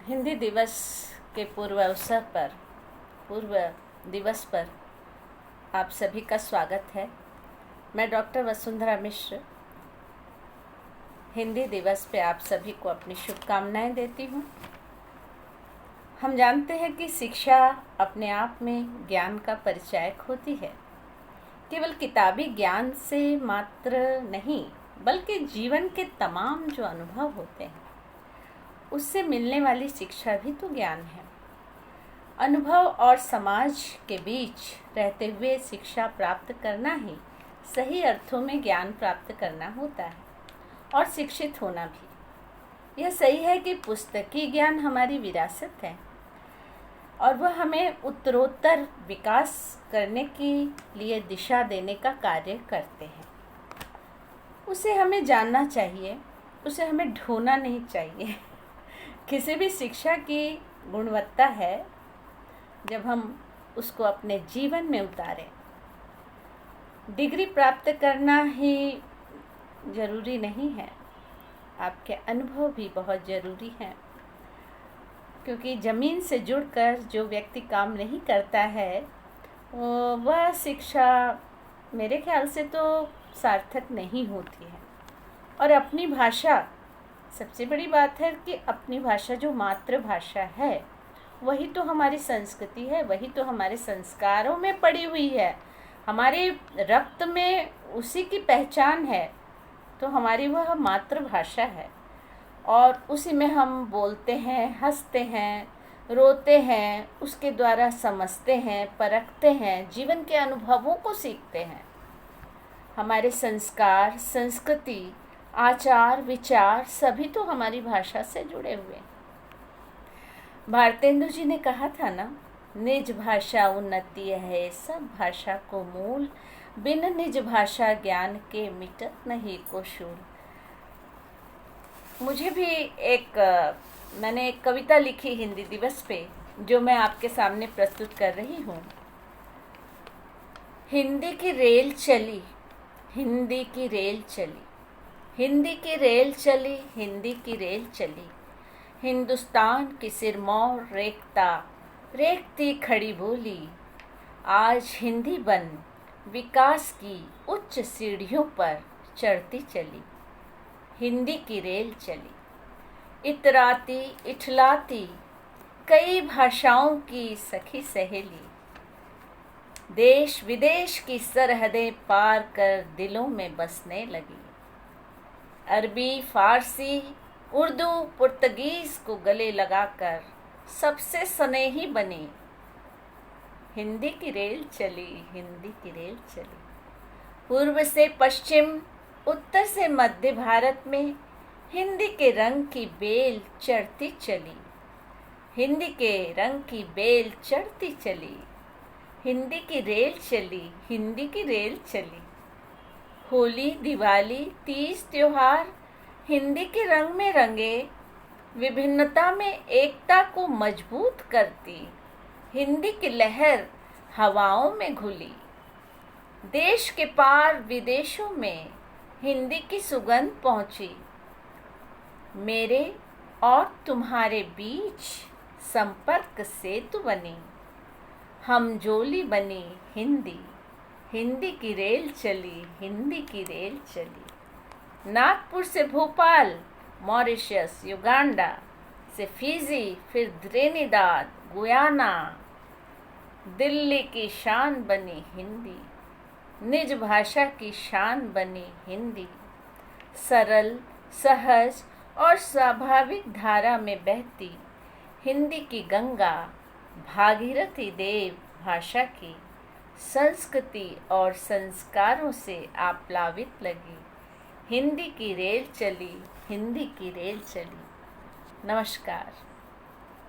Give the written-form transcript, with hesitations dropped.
हिंदी दिवस के पूर्व दिवस पर आप सभी का स्वागत है। मैं डॉक्टर वसुंधरा मिश्र हिंदी दिवस पे आप सभी को अपनी शुभकामनाएं देती हूँ। हम जानते हैं कि शिक्षा अपने आप में ज्ञान का परिचायक होती है। केवल किताबी ज्ञान से मात्र नहीं, बल्कि जीवन के तमाम जो अनुभव होते हैं उससे मिलने वाली शिक्षा भी तो ज्ञान है। अनुभव और समाज के बीच रहते हुए शिक्षा प्राप्त करना ही सही अर्थों में ज्ञान प्राप्त करना होता है और शिक्षित होना भी। यह सही है कि पुस्तकी ज्ञान हमारी विरासत है और वह हमें उत्तरोत्तर विकास करने के लिए दिशा देने का कार्य करते हैं। उसे हमें जानना चाहिए, उसे हमें ढूंढना नहीं चाहिए। किसी भी शिक्षा की गुणवत्ता है जब हम उसको अपने जीवन में उतारें। डिग्री प्राप्त करना ही ज़रूरी नहीं है, आपके अनुभव भी बहुत ज़रूरी हैं, क्योंकि ज़मीन से जुड़कर जो व्यक्ति काम नहीं करता है वह शिक्षा मेरे ख्याल से तो सार्थक नहीं होती है। और अपनी भाषा, सबसे बड़ी बात है कि अपनी भाषा जो मातृभाषा है वही तो हमारी संस्कृति है, वही तो हमारे संस्कारों में पड़ी हुई है, हमारे रक्त में उसी की पहचान है। तो हमारी वह मातृभाषा है और उसी में हम बोलते हैं, हंसते हैं, रोते हैं, उसके द्वारा समझते हैं, परखते हैं, जीवन के अनुभवों को सीखते हैं। हमारे संस्कार, संस्कृति, आचार, विचार सभी तो हमारी भाषा से जुड़े हुए हैं। भारतेंदु जी ने कहा था ना, निज भाषा उन्नति है सब भाषा को मूल, बिन निज भाषा ज्ञान के मिटत नहीं को शूल। मुझे भी मैंने एक कविता लिखी हिंदी दिवस पे, जो मैं आपके सामने प्रस्तुत कर रही हूँ। हिंदी की रेल चली, हिंदी की रेल चली, हिंदी की रेल चली, हिंदी की रेल चली, हिंदुस्तान की सिरमौर रेखता रेखती खड़ी बोली, आज हिंदी बन विकास की उच्च सीढ़ियों पर चढ़ती चली। हिंदी की रेल चली, इतराती इठलाती कई भाषाओं की सखी सहेली, देश विदेश की सरहदें पार कर दिलों में बसने लगी। अरबी, फारसी, उर्दू, पुर्तगीज को गले लगाकर सबसे स्नेही बनी। हिंदी की रेल चली, हिंदी की रेल चली, पूर्व से पश्चिम, उत्तर से मध्य भारत में हिंदी के रंग की बेल चढ़ती चली। हिंदी के रंग की बेल चढ़ती चली, हिंदी की रेल चली, हिंदी की रेल चली। होली, दिवाली, तीज त्योहार हिंदी के रंग में रंगे, विभिन्नता में एकता को मजबूत करती। हिंदी की लहर हवाओं में घुली, देश के पार विदेशों में हिंदी की सुगंध पहुंची। मेरे और तुम्हारे बीच संपर्क सेतु बनी, हमजोली बनी हिंदी, हिंदी की रेल चली, हिंदी की रेल चली। नागपुर से भोपाल, मॉरिशस, युगांडा से फिजी, फिर त्रिनिदाद, गुयाना, दिल्ली की शान बनी हिंदी, निज भाषा की शान बनी हिंदी। सरल, सहज और स्वाभाविक धारा में बहती हिंदी की गंगा भागीरथी देव भाषा की संस्कृति और संस्कारों से आप्लावित लगी। हिंदी की रेल चली, हिंदी की रेल चली। नमस्कार।